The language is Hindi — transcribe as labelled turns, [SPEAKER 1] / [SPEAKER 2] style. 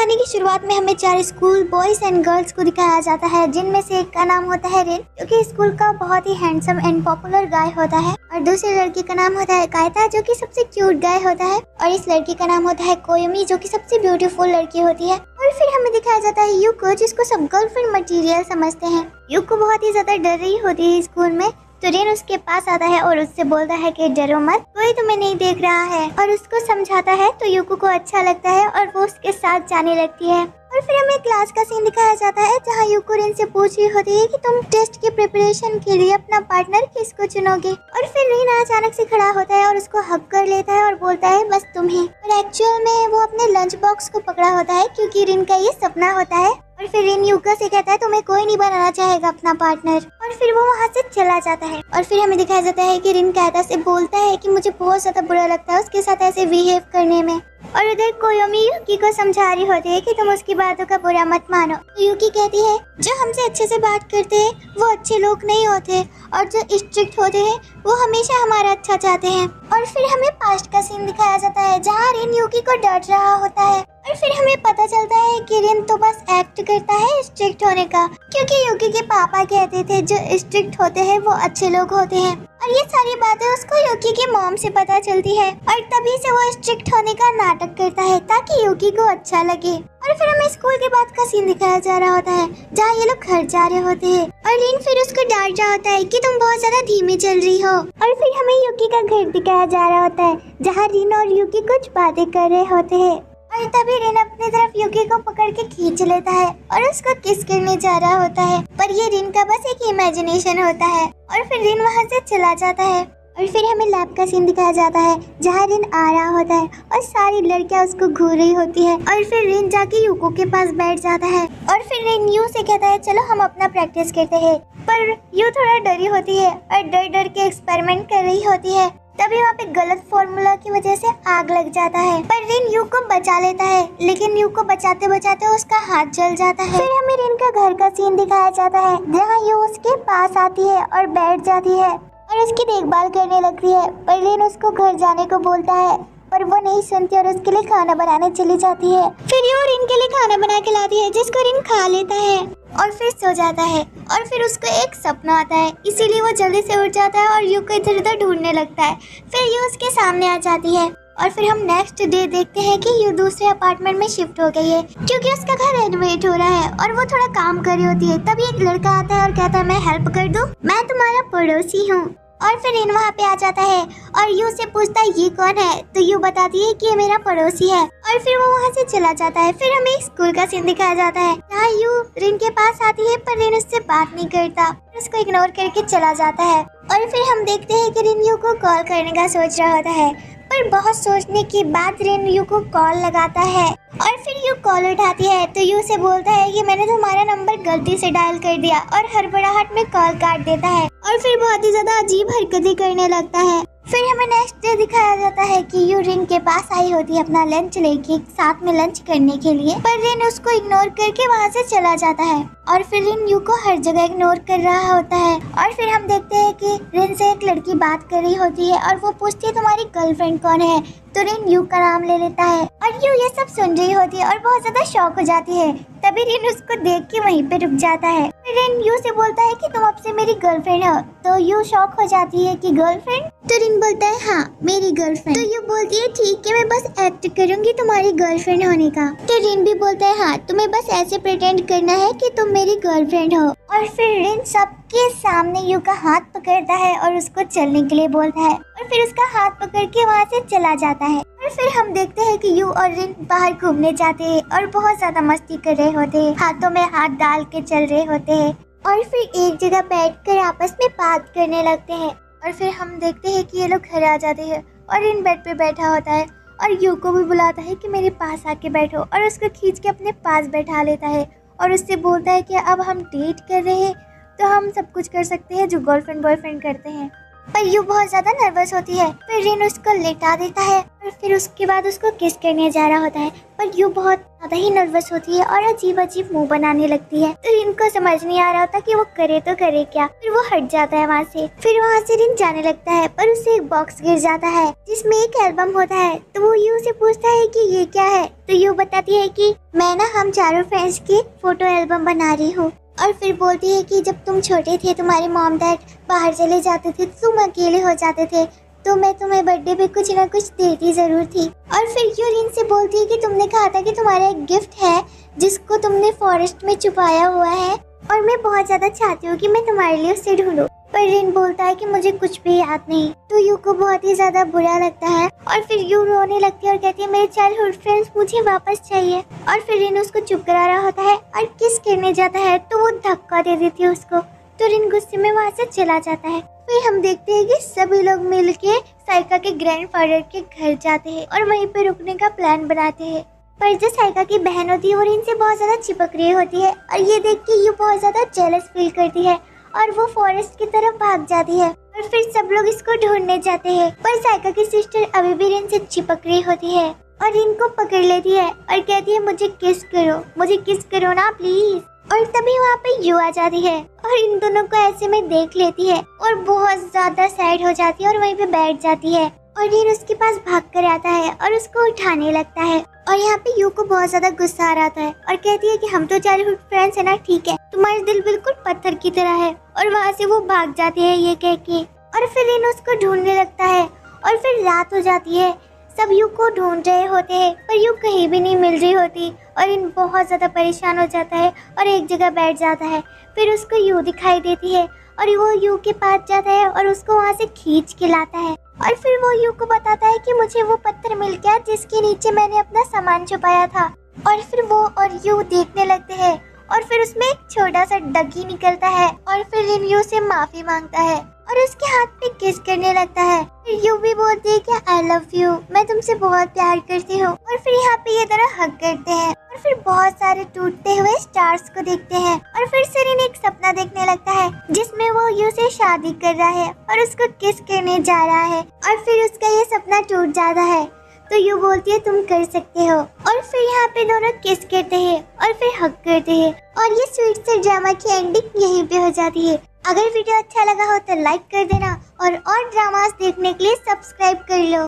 [SPEAKER 1] कहानी की शुरुआत में हमें 4 स्कूल बॉयज एंड गर्ल्स को दिखाया जाता है, जिनमें से एक का नाम होता है रिन, जो कि स्कूल का बहुत ही हैंडसम एंड पॉपुलर गाय होता है, और दूसरी लड़की का नाम होता है कायता, जो कि सबसे क्यूट गाय होता है, और इस लड़की का नाम होता है कोयोमी, जो कि सबसे ब्यूटीफुल लड़की होती है। और फिर हमें दिखाया जाता है यूको, जिसको सब गर्लफ्रेंड मटेरियल समझते हैं। यूको बहुत ही ज्यादा डर रही होती है स्कूल में, तो रिन उसके पास आता है और उससे बोलता है कि डरो मत, कोई तुम्हें नहीं देख रहा है, और उसको समझाता है। तो यूको को अच्छा लगता है और वो उसके साथ जाने लगती है। और फिर हमें क्लास का सीन दिखाया जाता है, जहाँ यूको रिन से पूछ रही होती है कि तुम टेस्ट की प्रिपरेशन के लिए अपना पार्टनर किसको चुनोगे। और फिर रिन अचानक से खड़ा होता है और उसको हग कर लेता है और बोलता है बस तुम्हें। और एक्चुअल में वो अपने लंच बॉक्स को पकड़ा होता है, क्योंकि रिन का ये सपना होता है। और फिर रिन यूको से कहता है तुम्हें कोई नहीं बनाना चाहेगा अपना पार्टनर, और फिर वो वहाँ से चला जाता है। और फिर हमें दिखाया जाता है कि रिन कायता से बोलता है कि मुझे बहुत ज्यादा बुरा लगता है उसके साथ ऐसे बिहेव करने में। और उधर कोयोमी यूकी को समझा रही होती है कि तुम उसकी बातों का बुरा मत मानो। तो यूकी कहती है जो हमसे अच्छे से बात करते हैं वो अच्छे लोग नहीं होते, और जो स्ट्रिक्ट होते हैं वो हमेशा हमारा अच्छा चाहते हैं। और फिर हमें पास्ट का सीन दिखाया जाता है, जहाँ रिन यूकी को डांट रहा होता है। और फिर हमें पता चलता है कि रिन तो बस एक्ट करता है स्ट्रिक्ट होने का, क्योंकि यूकी के पापा कहते थे जो स्ट्रिक्ट होते हैं वो अच्छे लोग होते हैं। और ये सारी बातें उसको यूकी की मॉम से पता चलती है, और तभी से वो स्ट्रिक्ट होने का नाटक करता है ताकि यूकी को अच्छा लगे। और फिर हमें स्कूल के बाद का सीन दिखाया जा रहा होता है, जहाँ ये लोग घर जा रहे होते हैं, और रिन फिर उसको डांट रहा होता है कि तुम बहुत ज्यादा धीमी चल रही हो। और फिर हमें यूकी का घर दिखाया जा रहा होता है, जहाँ रिन और यूकी कुछ बातें कर रहे होते हैं। और तभी रिन अपनी तरफ यूकी को पकड़ के खींच लेता है और उसको किस करने जा रहा होता है, पर ये रिन का बस एक इमेजिनेशन होता है। और फिर रिन वहाँ से चला जाता है। और फिर हमें लैब का सीन दिखाया जाता है, जहाँ रिन आ रहा होता है और सारी लड़कियां उसको घूर रही होती है। और फिर रिन जाके यूको के पास बैठ जाता है, और फिर रिन यू से कहता है चलो हम अपना प्रैक्टिस करते हैं। पर यू थोड़ा डरी होती है और डर डर के एक्सपेरिमेंट कर रही होती है। तभी वहाँ पे गलत फॉर्मूला की वजह से आग लग जाता है, पर रिन यू को बचा लेता है, लेकिन यू को बचाते बचाते उसका हाथ जल जाता है। फिर हमें रिन का घर का सीन दिखाया जाता है, जहाँ यू उसके पास आती है और बैठ जाती है और उसकी देखभाल करने लगती है। पर रिन उसको घर जाने को बोलता है, पर वो नहीं सुनती और उसके लिए खाना बनाने चली जाती है। फिर यू रिन के लिए खाना बना के लाती है, जिसको रिन खा लेता है और फिर सो जाता है। और फिर उसको एक सपना आता है, इसीलिए वो जल्दी से उठ जाता है और यू को इधर उधर ढूंढने लगता है। फिर यू उसके सामने आ जाती है, और फिर हम नेक्स्ट डे देखते हैं कि यू दूसरे अपार्टमेंट में शिफ्ट हो गई है, क्योंकि उसका घर रेनोवेट हो रहा है और वो थोड़ा काम कर रही होती है। तभी एक लड़का आता है और कहता है मैं हेल्प कर दूं, मैं तुम्हारा पड़ोसी हूँ। और फिर रिन वहाँ पे आ जाता है और यू से पूछता है ये कौन है, तो यू बताती है कि ये मेरा पड़ोसी है, और फिर वो वहाँ से चला जाता है। फिर हमें स्कूल का सीन दिखाया जाता है, जहाँ यू रिन के पास आती है, पर रिन उससे बात नहीं करता, उसको इग्नोर करके चला जाता है। और फिर हम देखते हैं कि रिन यू को कॉल करने का सोच रहा होता है, पर बहुत सोचने के बाद रिन यू को कॉल लगाता है। और फिर यू कॉल उठाती है, तो यू से बोलता है कि मैंने तुम्हारा नंबर गलती से डायल कर दिया, और हड़बड़ाहट में कॉल काट देता है, और फिर बहुत ही ज्यादा अजीब हरकतें करने लगता है। फिर हमें नेक्स्ट डे दिखाया जाता है कि यू रिन के पास आई होती है अपना लंच लेके, साथ में लंच करने के लिए, पर रिन उसको इग्नोर करके वहाँ से चला जाता है। और फिर रिन यू को हर जगह इग्नोर कर रहा होता है। और फिर हम देखते हैं कि रिन से एक लड़की बात कर रही होती है, और वो पूछती है तुम्हारी गर्लफ्रेंड कौन है, तो रिन यू का नाम ले लेता है, और यू ये सब सुन रही होती है और बहुत ज्यादा शॉक हो जाती है। तभी रिन उसको देख के वहीं पे रुक जाता है। फिर रिन यू से बोलता है कि तुम अब से मेरी गर्लफ्रेंड हो, तो यू शॉक हो जाती है कि गर्लफ्रेंड, तो रिन बोलता है हाँ मेरी गर्लफ्रेंड। तो यू बोलती है ठीक है मैं बस एक्ट करूंगी तुम्हारी गर्लफ्रेंड होने का। तो रिन भी बोलता है हाँ तुम्हें बस ऐसे प्रिटेंड करना है कि तुम मेरी गर्लफ्रेंड हो। और फिर रिन सबके सामने यू का हाथ पकड़ता है और उसको चलने के लिए बोलता है, और फिर उसका हाथ पकड़ के वहाँ से चला जाता है। और फिर हम देखते हैं कि यू और रिन बाहर घूमने जाते हैं और बहुत ज्यादा मस्ती कर रहे होते हैं, हाथों में हाथ डाल के चल रहे होते हैं, और फिर एक जगह बैठकर आपस में बात करने लगते हैं। और फिर हम देखते हैं कि ये लोग घर आ जाते हैं और रिन बेड पे बैठा होता है, और यू को भी बुलाता है कि मेरे पास आके बैठो, और उसको खींच के अपने पास बैठा लेता है और उससे बोलता है कि अब हम डेट कर रहे हैं तो हम सब कुछ कर सकते हैं जो गर्लफ्रेंड बॉयफ्रेंड करते हैं। पर यू बहुत ज्यादा नर्वस होती है। फिर रिन उसको लेटा देता है और फिर उसके बाद उसको किस करने जा रहा होता है, पर यू बहुत ज्यादा ही नर्वस होती है और अजीब अजीब मुंह बनाने लगती है। तो रिन को समझ नहीं आ रहा होता कि वो करे तो करे क्या। फिर वो हट जाता है वहाँ से। फिर वहाँ से रिन जाने लगता है, पर उसे एक बॉक्स गिर जाता है जिसमें एक एल्बम होता है। तो वो यू से पूछता है कि ये क्या है। तो यू बताती है कि मैं ना हम चारों फ्रेंड्स की फोटो एल्बम बना रही हूँ। और फिर बोलती है कि जब तुम छोटे थे, तुम्हारे मॉम डैड बाहर चले जाते थे, तुम अकेले हो जाते थे, तो मैं तुम्हें बर्थडे पे कुछ ना कुछ देती जरूर थी। और फिर यू रिन से बोलती है कि तुमने कहा था कि तुम्हारा एक गिफ्ट है जिसको तुमने फॉरेस्ट में छुपाया हुआ है और मैं बहुत ज्यादा चाहती हूँ कि मैं तुम्हारे लिए उसे ढूंढूं। पर रिन बोलता है कि मुझे कुछ भी याद नहीं। तो यू को बहुत ही ज्यादा बुरा लगता है और फिर यू रोने लगती है और कहती है मेरे चाइल्डहुड फ्रेंड्स मुझे वापस चाहिए। और फिर रिन उसको चुप करा रहा होता है और किस करने जाता है तो वो धक्का दे देती है उसको। तो रिन गुस्से में वहाँ से चला जाता है। फिर हम देखते हैं कि सभी लोग मिलके साइका के ग्रैंडफादर के घर जाते हैं और वहीं पे रुकने का प्लान बनाते हैं। पर जो साइका की बहन होती है वो रिन से बहुत ज्यादा चिपक रही होती है और ये देख के यू बहुत ज्यादा जेलस फील करती है और वो फॉरेस्ट की तरफ भाग जाती है। और फिर सब लोग इसको ढूंढने जाते हैं, पर साइका की सिस्टर अभी भी रिन से चिपक रही होती है और रिन को पकड़ लेती है और कहती है मुझे किस करो ना प्लीज। और तभी वहाँ पे यू आ जाती है और इन दोनों को ऐसे में देख लेती है और बहुत ज्यादा सैड हो जाती है और वहीं पे बैठ जाती है। और रिन उसके पास भाग कर आता है और उसको उठाने लगता है। और यहाँ पे यू को बहुत ज्यादा गुस्सा आ रहा है और कहती है कि हम तो चाइल्डहुड फ्रेंड्स है ना, ठीक है, तुम्हारा दिल बिल्कुल पत्थर की तरह है। और वहाँ से वो भाग जाती है ये कह के। और फिर रिन उसको ढूंढने लगता है और फिर रात हो जाती है। सब यू को ढूंढ रहे होते हैं पर यू कहीं भी नहीं मिल रही होती और इन बहुत ज्यादा परेशान हो जाता है और एक जगह बैठ जाता है। फिर उसको यू दिखाई देती है और वो यू के पास जाता है और उसको वहाँ से खींच के लाता है। और फिर वो यू को बताता है कि मुझे वो पत्थर मिल गया जिसके नीचे मैंने अपना सामान छुपाया था। और फिर वो और यू देखने लगते हैं और फिर उसमें एक छोटा सा डगी निकलता है और फिर रिन यू से माफी मांगता है और उसके हाथ पे किस करने लगता है। फिर यू भी बोलती है कि आई लव यू, मैं तुमसे बहुत प्यार करती हूँ। और फिर यहाँ पे ये दोनों हग करते हैं और फिर बहुत सारे टूटते हुए स्टार्स को देखते हैं। और फिर से रिन एक सपना देखने लगता है जिसमें वो यू से शादी कर रहा है और उसको किस करने जा रहा है। और फिर उसका ये सपना टूट जाता है। तो यू बोलती है तुम कर सकते हो। और फिर यहाँ पे दोनों किस करते हैं और फिर हग करते हैं और ये स्वीट से ड्रामा की एंडिंग यहीं पे हो जाती है। अगर वीडियो अच्छा लगा हो तो लाइक कर देना और ड्रामास देखने के लिए सब्सक्राइब कर लो।